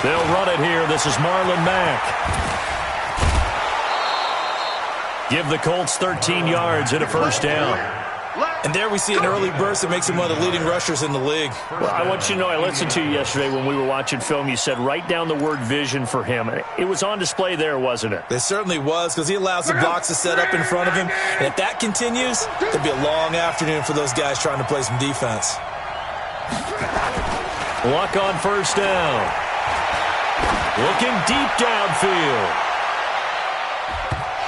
They'll run it here. This is Marlon Mack. Give the Colts 13 yards and a first down. And there we see an early burst that makes him one of the leading rushers in the league. Well, I want you to know, I listened to you yesterday when we were watching film. You said write down the word vision for him. It was on display there, wasn't it? It certainly was, because he allows the blocks to set up in front of him. And if that continues, there'll be a long afternoon for those guys trying to play some defense. Luck on first down. Looking deep downfield.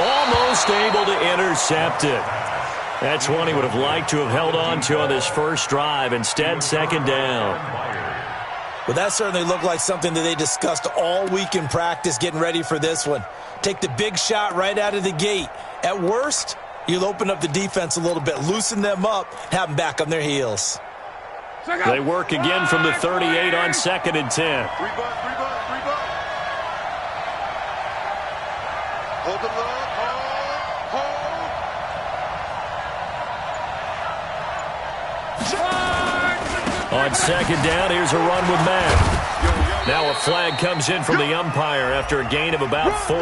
Almost able to intercept it. That's one he would have liked to have held on to on this first drive. Instead, second down. Well, that certainly looked like something that they discussed all week in practice getting ready for this one. Take the big shot right out of the gate. At worst, you'll open up the defense a little bit, loosen them up, have them back on their heels. They work again from the 38 on 2nd and 10. Hold the look. On second down, here's a run with Mack. Now a flag comes in from the umpire after a gain of about 4.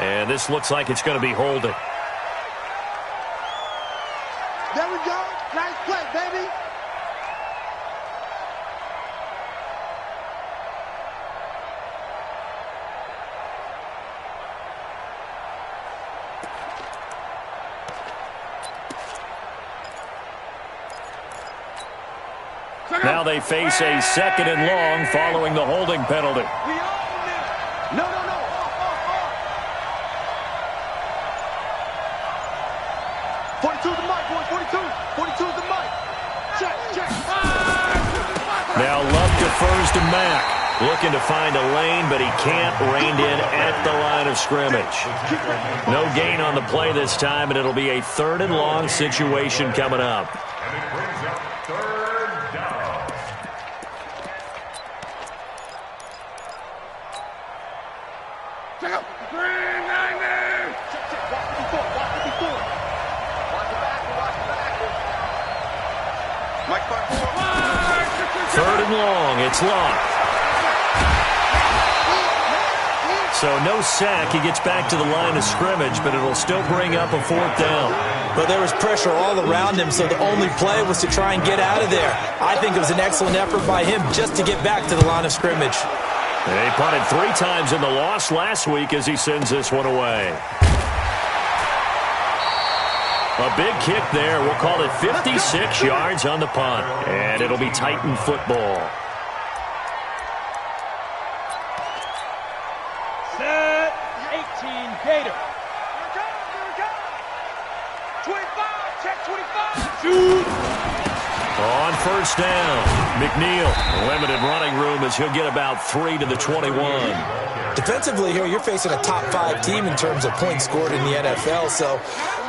And this looks like it's going to be holding. There we go. Nice play, baby. Now they face a 2nd and long following the holding penalty. No. 42 is the mic, boys. 42 is the mic. Check. Now Love defers to Mack. Looking to find a lane, but he can't. Reined in at the line of scrimmage. No gain on the play this time, and it'll be a 3rd and long situation coming up. It's locked. So no sack. He gets back to the line of scrimmage, but it'll still bring up a 4th down. But there was pressure all around him, so the only play was to try and get out of there. I think it was an excellent effort by him just to get back to the line of scrimmage. He punted 3 times in the loss last week as he sends this one away. A big kick there. We'll call it 56 yards on the punt. And it'll be Titan football. Set. 18, Gator. 25, check 25. Shoot. On first down, McNeil. Limited running room as he'll get about 3 to the 21. Defensively here, you're facing a top 5 team in terms of points scored in the NFL. So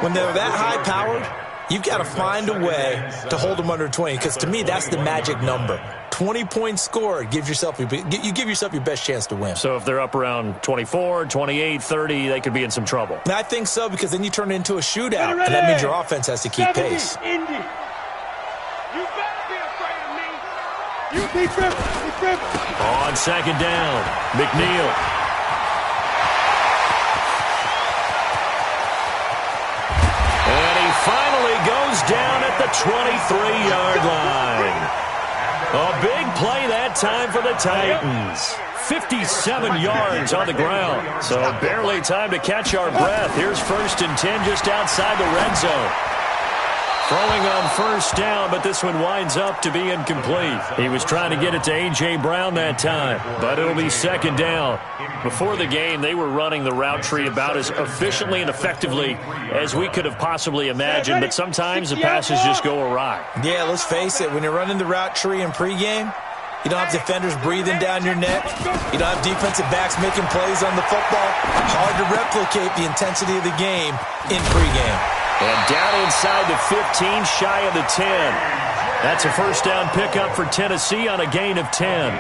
when they're that high-powered, you've got to find a way to hold them under 20. Because to me, that's the magic number. 20 points scored, you give yourself your best chance to win. So if they're up around 24, 28, 30, they could be in some trouble. And I think so, because then you turn it into a shootout, and that means your offense has to keep pace. Indy. You better be afraid of me. You be driven. On second down, McNeil. And he finally goes down at the 23-yard line. A big play that time for the Titans. 57 yards on the ground. So barely time to catch our breath. Here's 1st and 10 just outside the red zone. Throwing on first down, but this one winds up to be incomplete. He was trying to get it to A.J. Brown that time, but it'll be 2nd down. Before the game, they were running the route tree about as efficiently and effectively as we could have possibly imagined, but sometimes the passes just go awry. Yeah, let's face it, when you're running the route tree in pregame, you don't have defenders breathing down your neck. You don't have defensive backs making plays on the football. Hard to replicate the intensity of the game in pregame. And down inside the 15, shy of the 10. That's a first down pickup for Tennessee on a gain of 10.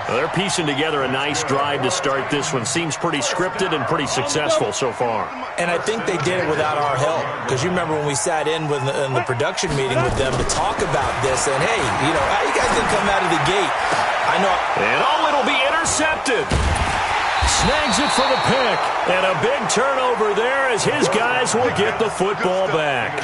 Well, they're piecing together a nice drive to start this one. Seems pretty scripted and pretty successful so far. And I think they did it without our help. Because you remember when we sat in the production meeting with them to talk about this. And, hey, you know, how you guys didn't come out of the gate? I know. And, it'll be intercepted. Snags it for the pick. And a big turnover there as his guys will get the football back.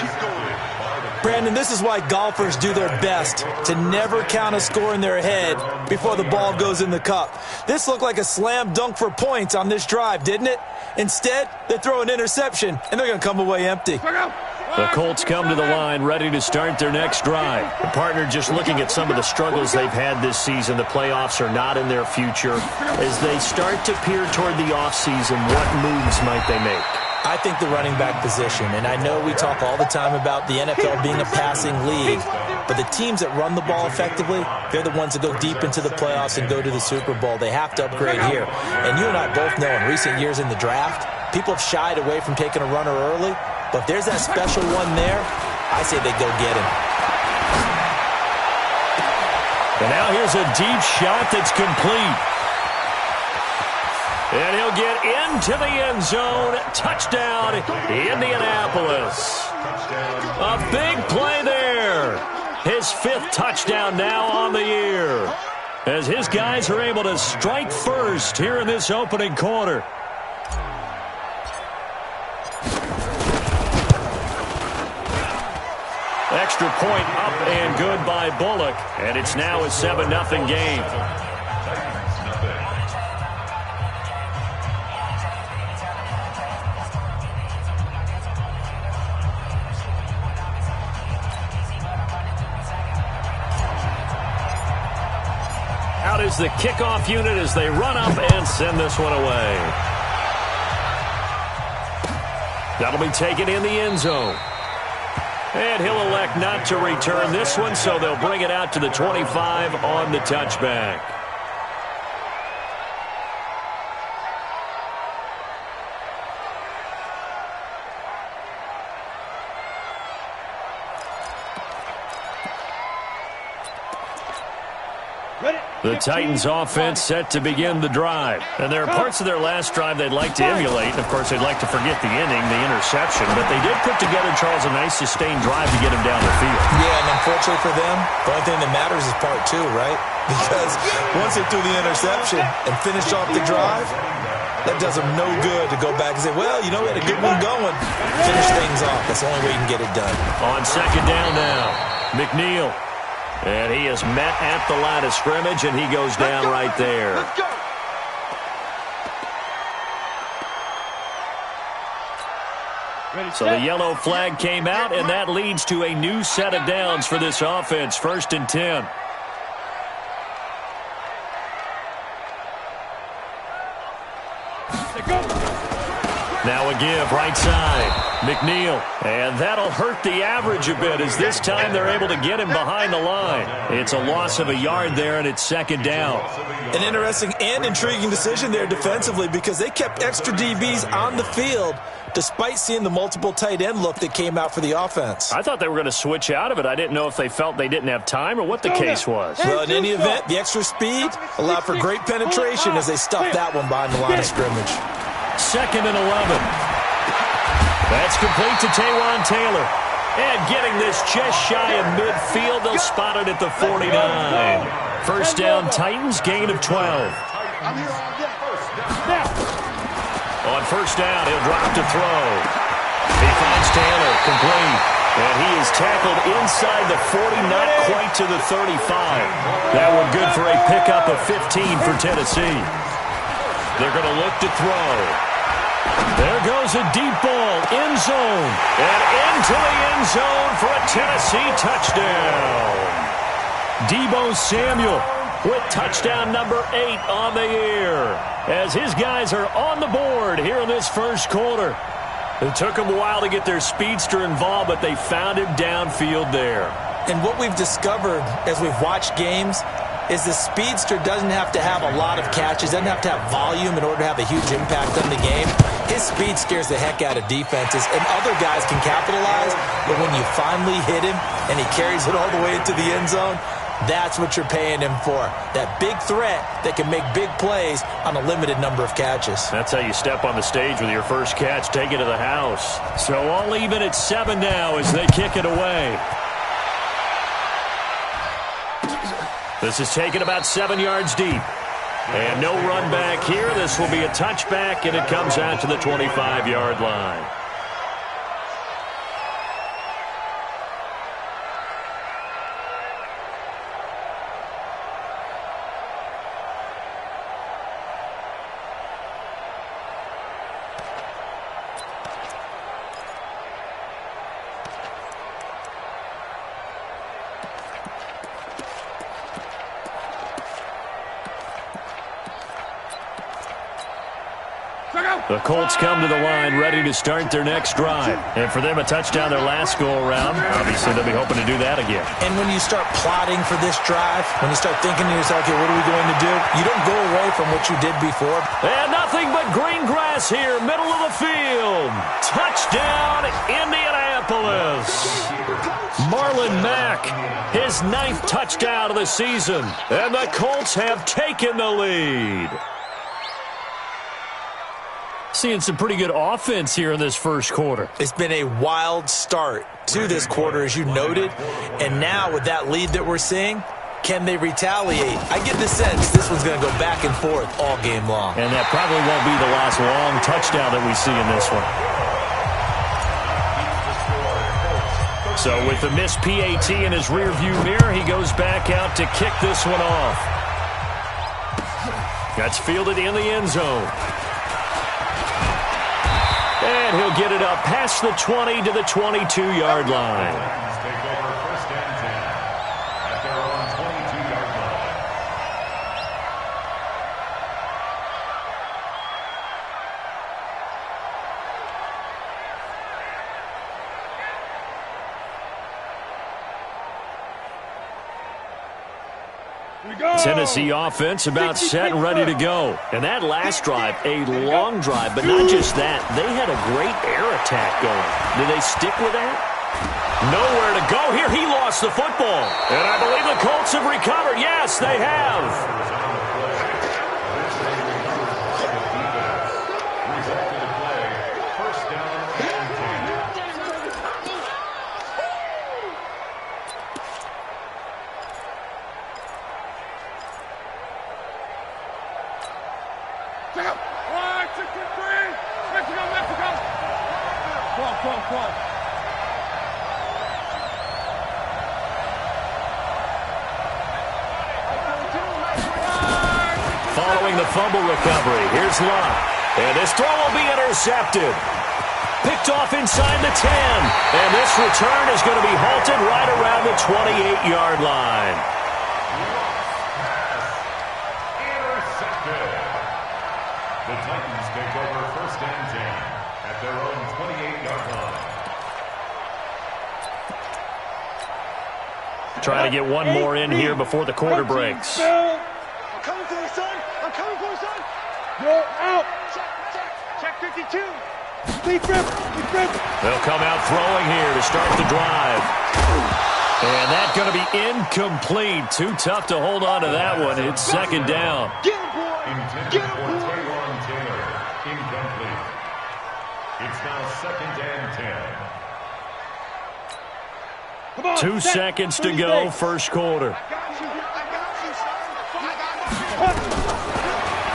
Brandon, this is why golfers do their best to never count a score in their head before the ball goes in the cup. This looked like a slam dunk for points on this drive, didn't it? Instead, they throw an interception, and they're going to come away empty. The Colts come to the line ready to start their next drive. The partner, just looking at some of the struggles they've had this season, the playoffs are not in their future. As they start to peer toward the offseason, what moves might they make? I think the running back position, and I know we talk all the time about the NFL being a passing league, but the teams that run the ball effectively, they're the ones that go deep into the playoffs and go to the Super Bowl. They have to upgrade here. And you and I both know in recent years in the draft, people have shied away from taking a runner early, but if there's that special one there, I say they go get him. And now here's a deep shot that's complete. And he'll get into the end zone. Touchdown, Indianapolis. A big play there. His 5th touchdown now on the year. As his guys are able to strike first here in this opening quarter. Extra point up and good by Bullock. And it's now a 7-0 game. Out is the kickoff unit as they run up and send this one away. That'll be taken in the end zone. And he'll elect not to return this one, so they'll bring it out to the 25 on the touchback. The Titans offense set to begin the drive. And there are parts of their last drive they'd like to emulate. And, of course, they'd like to forget the inning, the interception. But they did put together, Charles, a nice sustained drive to get him down the field. Yeah, and unfortunately for them, the only thing that matters is part 2, right? Because once they threw the interception and finished off the drive, that does them no good to go back and say, well, you know, we had a good one going. Finish things off. That's the only way you can get it done. On second down now, McNeil. And he is met at the line of scrimmage, and he goes down right there. So the yellow flag came out, and that leads to a new set of downs for this offense. 1st and 10. Now a give, right side. McNeil. And that'll hurt the average a bit as this time they're able to get him behind the line. It's a loss of a yard there, and it's second down. An interesting and intriguing decision there defensively because they kept extra DBs on the field despite seeing the multiple tight end look that came out for the offense. I thought they were going to switch out of it. I didn't know if they felt they didn't have time or what the case was. Well, in any event, the extra speed allowed for great penetration as they stuffed that one behind the line of scrimmage. 2nd and 11. That's complete to Taywan Taylor. And getting this just shy of midfield, they'll spot it at the 49. First down, Titans, gain of 12. On first down, he'll drop to throw. He finds Taylor, complete. And he is tackled inside the 40, not quite to the 35. That one good for a pickup of 15 for Tennessee. They're going to look to throw. There goes a deep ball, end zone, and into the end zone for a Tennessee touchdown. Deebo Samuel with touchdown number 8 on the year as his guys are on the board here in this first quarter. It took them a while to get their speedster involved, but they found him downfield there. And what we've discovered as we've watched games is the speedster doesn't have to have a lot of catches, doesn't have to have volume in order to have a huge impact on the game. His speed scares the heck out of defenses, and other guys can capitalize, but when you finally hit him and he carries it all the way into the end zone, That's what you're paying him for. That big threat that can make big plays on a limited number of catches. That's how you step on the stage with your first catch, take it to the house. So all even at 7 now as they kick it away. This is taken about 7 yards deep. And no run back here. This will be a touchback, and it comes out to the 25-yard line. The Colts come to the line ready to start their next drive. And for them, a touchdown their last go-around. Obviously, they'll be hoping to do that again. And when you start plotting for this drive, when you start thinking to yourself, okay, what are we going to do? You don't go away from what you did before. And nothing but green grass here, middle of the field. Touchdown, Indianapolis. Marlon Mack, his 9th touchdown of the season. And the Colts have taken the lead. Seeing some pretty good offense here in this first quarter. It's been a wild start to this quarter, as you noted. And now with that lead that we're seeing, can they retaliate? I get the sense this one's going to go back and forth all game long. And that probably won't be the last long touchdown that we see in this one. So with the missed PAT in his rearview mirror, he goes back out to kick this one off. That's fielded in the end zone. And he'll get it up past the 20 to the 22-yard line. Tennessee offense about set and ready to go. And that last drive, a long drive, but not just that. They had a great air attack going. Did they stick with that? Nowhere to go here. He lost the football. And I believe the Colts have recovered. Yes, they have. Following the fumble recovery, here's Luck. And this throw will be intercepted. Picked off inside the 10. And this return is going to be halted right around the 28-yard line. Intercepted. The Titans take over 1st and 10 at their own 28-yard line. Trying to get one more in here before the quarter breaks. I'm coming for you, son. I'm coming for you, son. You're out. Check 52. Lead grip. They'll come out throwing here to start the drive. And that's going to be incomplete. Too tough to hold on to that one. It's 2nd down. Get him, boy. Get him, boy. Taylor, incomplete. It's now 2nd and 10. 2 seconds to go, first quarter.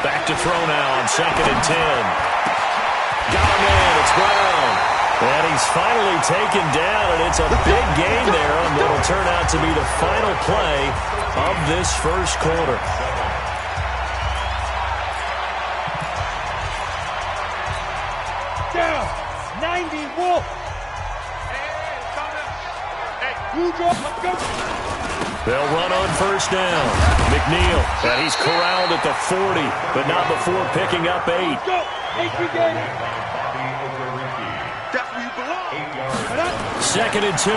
Back to throw now on 2nd and 10. Got him in, it's Brown. And he's finally taken down, and it's a big game there, and it'll turn out to be the final play of this first quarter. Down. 90, Wolf. They'll run on 1st down. McNeil, and he's corralled at the 40, but not before picking up 8. Go. 8 regained. That's where you belong. 2nd and 2.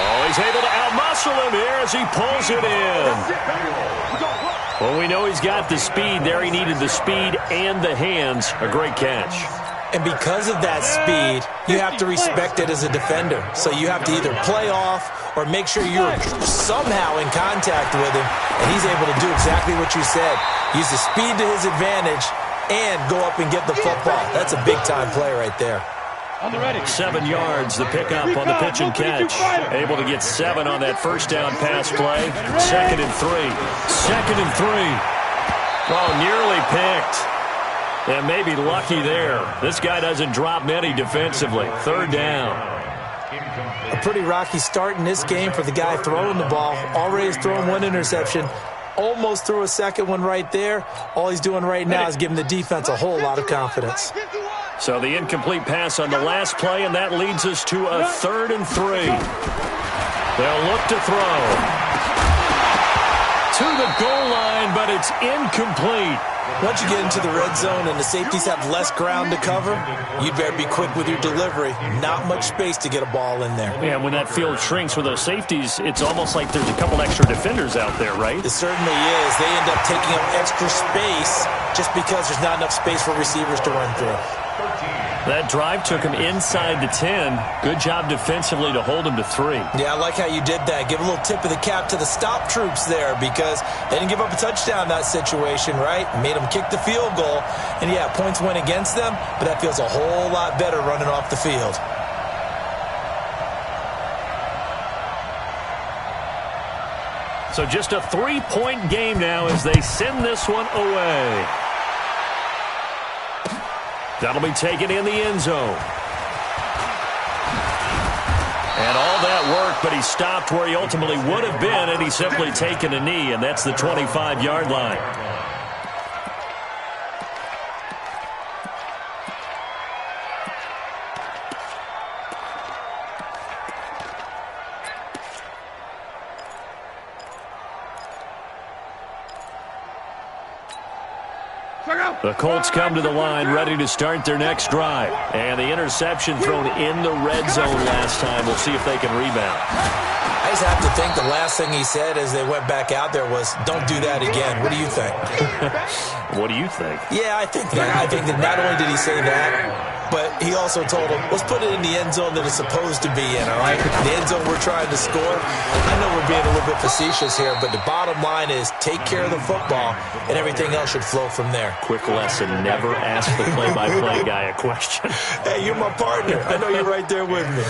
Oh, he's able to outmuscle him here as he pulls it in. Well, we know he's got the speed there. He needed the speed and the hands. A great catch. And because of that speed, you have to respect it as a defender. So you have to either play off or make sure you're somehow in contact with him, and he's able to do exactly what you said. Use the speed to his advantage and go up and get the football. That's a big-time play right there. 7 yards, the pickup on the pitch and catch. Able to get 7 on that first down pass play. 2nd and 3. 2nd and 3. Oh, nearly picked. And maybe lucky there. This guy doesn't drop many defensively. 3rd down. A pretty rocky start in this game for the guy throwing the ball. Already has thrown 1 interception. Almost threw a second one right there. All he's doing right now is giving the defense a whole lot of confidence. So the incomplete pass on the last play, and that leads us to a 3rd and 3. They'll look to throw. To the goal line, but it's incomplete. Once you get into the red zone and the safeties have less ground to cover, you'd better be quick with your delivery. Not much space to get a ball in there. Yeah, when that field shrinks with those safeties, it's almost like there's a couple extra defenders out there, right? It certainly is. They end up taking up extra space just because there's not enough space for receivers to run through. That drive took him inside the 10. Good job defensively to hold him to 3. Yeah, I like how you did that. Give a little tip of the cap to the stop troops there because they didn't give up a touchdown in that situation, right? Made them kick the field goal. And, yeah, points went against them, but that feels a whole lot better running off the field. So just a 3-point game now as they send this one away. That'll be taken in the end zone. And all that work, but he stopped where he ultimately would have been, and he's simply taken a knee, and that's the 25-yard line. The Colts come to the line, ready to start their next drive. And the interception thrown in the red zone last time. We'll see if they can rebound. I just have to think the last thing he said as they went back out there was, don't do that again. What do you think? What do you think? Yeah, I think that. I think that not only did he say that, but he also told him, let's put it in the end zone that it's supposed to be in, all right? The end zone we're trying to score. I know we're being a little bit facetious here, but the bottom line is take care of the football, and everything else should flow from there. Quick lesson, never ask the play-by-play guy a question. Hey, you're my partner. I know you're right there with me.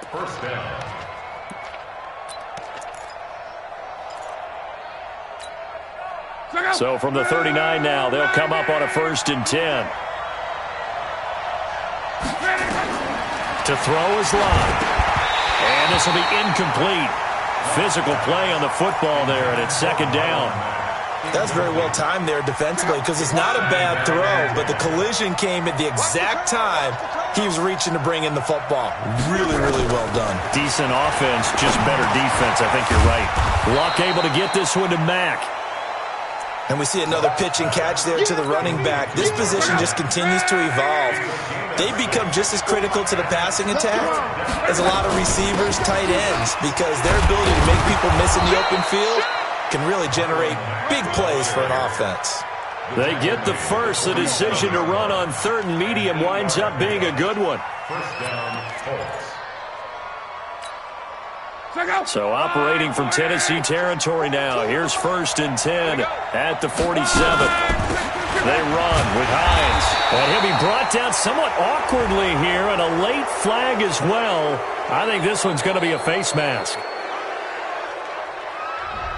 First down. So from the 39 now, they'll come up on a 1st and 10. To throw is Love. And this will be incomplete. Physical play on the football there, and it's 2nd down. That's very well timed there defensively because it's not a bad throw, but the collision came at the exact time he was reaching to bring in the football. Really, really well done. Decent offense, just better defense. I think you're right. Luck able to get this one to Mack. And we see another pitch and catch there to the running back. This position just continues to evolve. They become just as critical to the passing attack as a lot of receivers, tight ends, because their ability to make people miss in the open field can really generate big plays for an offense. They get the first. The decision to run on 3rd and medium winds up being a good one. First down, Colts. So operating from Tennessee territory now. Here's 1st and 10 at the 47. They run with Hines. And he'll be brought down somewhat awkwardly here, and a late flag as well. I think this one's going to be a face mask.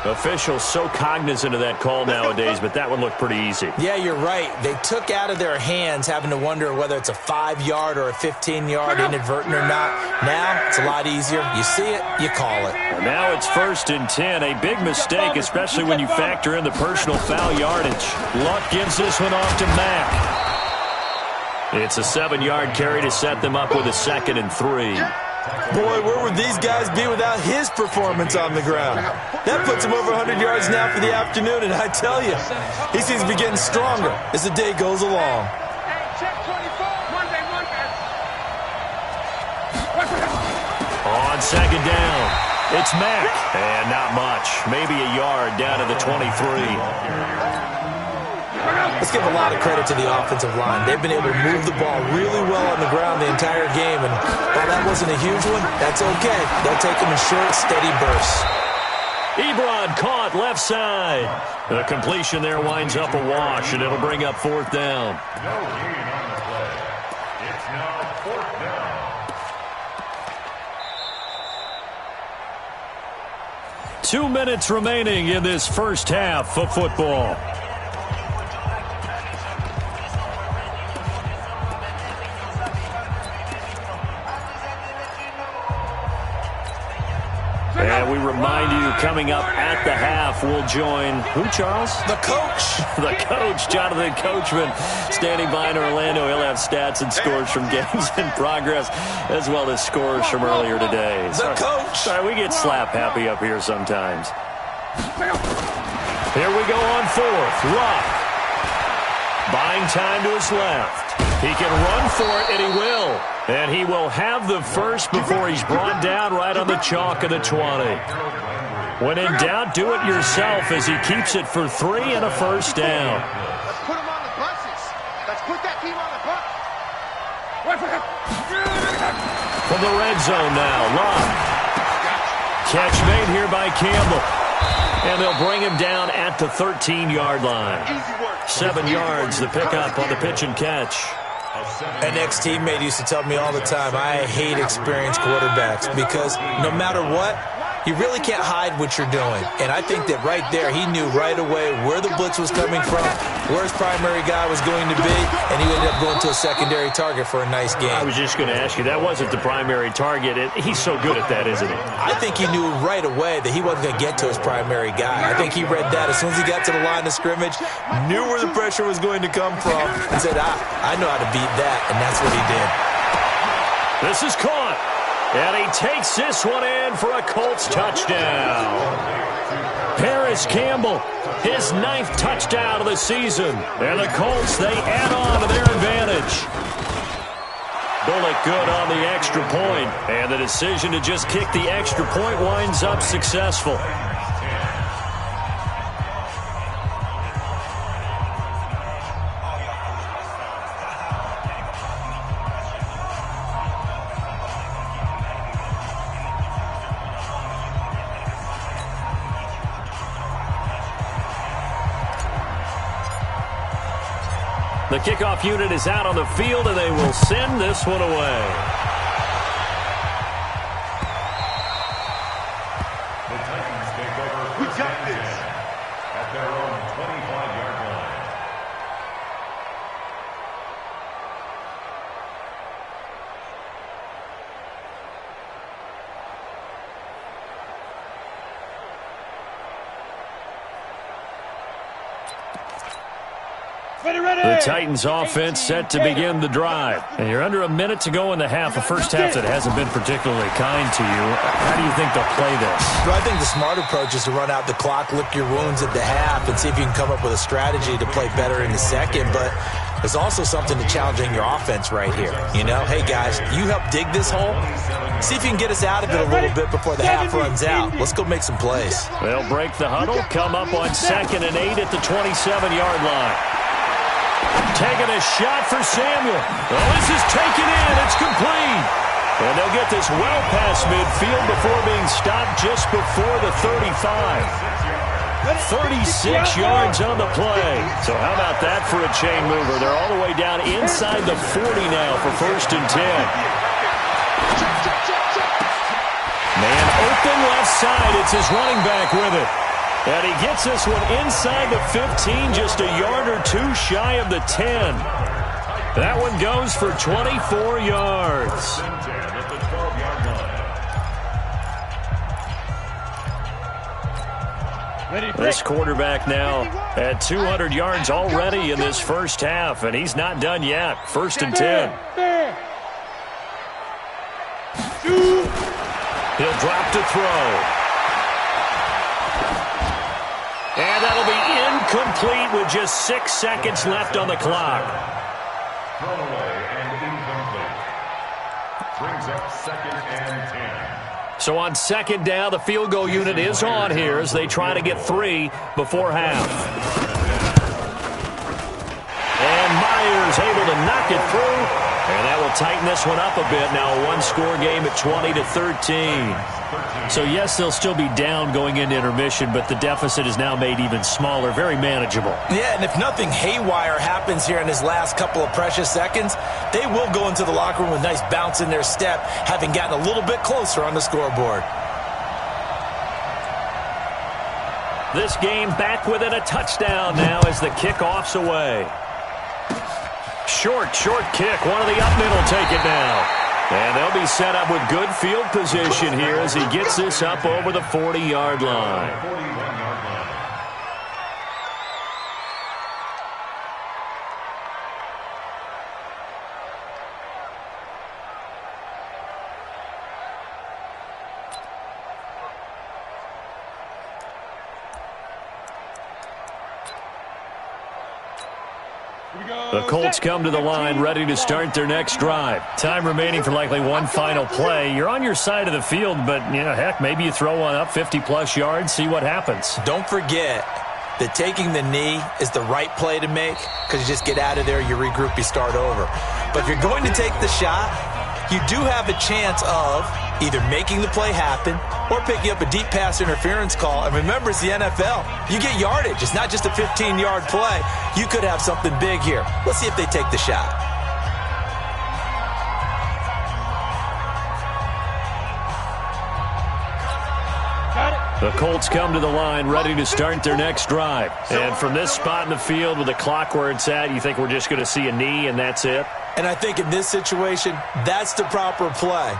Officials so cognizant of that call nowadays, but that one looked pretty easy. Yeah, you're right. They took out of their hands having to wonder whether it's a 5-yard or a 15-yard inadvertent or not. Now, it's a lot easier. You see it, you call it. And now it's 1st and 10. A big mistake, especially when you factor in the personal foul yardage. Luck gives this one off to Mack. It's a 7-yard carry to set them up with a 2nd and 3. Boy, where would these guys be without his performance on the ground? That puts him over 100 yards now for the afternoon, and I tell you, he seems to be getting stronger as the day goes along. On 2nd down, it's Mack, and not much. Maybe a yard down to the 23. Let's give a lot of credit to the offensive line. They've been able to move the ball really well on the ground the entire game, and while that wasn't a huge one, that's okay. They'll take them in short, steady bursts. Ebron caught left side. The completion there winds up a wash, and it'll bring up 4th down. No gain on the play. It's now 4th down. 2 minutes remaining in this first half of football. And we remind you, coming up at the half, we'll join who, Charles? The coach. The coach, Jonathan Coachman, standing by in Orlando. He'll have stats and scores from games in progress, as well as scores from earlier today. The coach. Sorry, we get slap happy up here sometimes. Here we go on 4th. Luck. Buying time to his left. He can run for it, and he will. And he will have the first before he's brought down right on the chalk of the 20. When in doubt, do it yourself as he keeps it for 3 and a first down. Let's put him on the buses. Let's put that team on the bus. From the red zone now, Luck. Catch made here by Campbell. And they'll bring him down at the 13-yard line. 7 yards, the pickup on the pitch and catch. An ex-teammate used to tell me all the time, I hate experienced quarterbacks because no matter what, you really can't hide what you're doing. And I think that right there, he knew right away where the blitz was coming from, where his primary guy was going to be, and he ended up going to a secondary target for a nice game. I was just going to ask you, that wasn't the primary target. He's so good at that, isn't he? I think he knew right away that he wasn't going to get to his primary guy. I think he read that as soon as he got to the line of scrimmage, knew where the pressure was going to come from, and said, I know how to beat that, and that's what he did. This is caught. And he takes this one in for a Colts touchdown. Paris Campbell, his 9th touchdown of the season. And the Colts, they add on to their advantage. Bullock good on the extra point. And the decision to just kick the extra point winds up successful. The kickoff unit is out on the field, and they will send this one away. The Titans take over first and 10 at their own 25-yard line. The Titans offense set to begin the drive. And you're under a minute to go in the half, a first half that hasn't been particularly kind to you. How do you think they'll play this? Well, I think the smart approach is to run out the clock, lick your wounds at the half, and see if you can come up with a strategy to play better in the second. But there's also something to challenging your offense right here. You know, hey, guys, you help dig this hole. See if you can get us out of it a little bit before the half runs out. Let's go make some plays. They'll break the huddle, come up on 2nd and 8 at the 27-yard line. Taking a shot for Samuel. Well, this is taken in. It's complete. And they'll get this well past midfield before being stopped just before the 35. 36 yards on the play. So how about that for a chain mover? They're all the way down inside the 40 now for 1st and 10. Man open left side. It's his running back with it. And he gets this one inside the 15, just a yard or two shy of the 10. That one goes for 24 yards. This quarterback now at 200 yards already in this first half, and he's not done yet. 1st and 10. He'll drop to throw. And that'll be incomplete with just 6 seconds left on the clock. Thrown away and incomplete. Brings up 2nd and 10. So on 2nd down, the field goal unit is on here as they try to get 3 before half. players able to knock it through, and that will tighten this one up a bit. Now a one-score game at 20-13. So, yes, they'll still be down going into intermission, but the deficit is now made even smaller, very manageable. Yeah, and if nothing haywire happens here in his last couple of precious seconds, they will go into the locker room with a nice bounce in their step, having gotten a little bit closer on the scoreboard. This game back within a touchdown now as the kickoff's away. Short kick. One of the up middle take it now. And they'll be set up with good field position here as he gets this up over the 40-yard line. The Colts come to the line ready to start their next drive. Time remaining for likely one final play. You're on your side of the field, but, heck, maybe you throw one up 50-plus yards, see what happens. Don't forget that taking the knee is the right play to make because you just get out of there, you regroup, you start over. But if you're going to take the shot, you do have a chance of either making the play happen or picking up a deep pass interference call. And remember, it's the NFL. You get yardage. It's not just a 15-yard play. You could have something big here. Let's see if they take the shot. The Colts come to the line ready to start their next drive. And from this spot in the field with the clock where it's at, you think we're just going to see a knee and that's it? And I think in this situation, that's the proper play.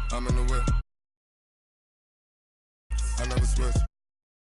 I'm in the whip. I never switch.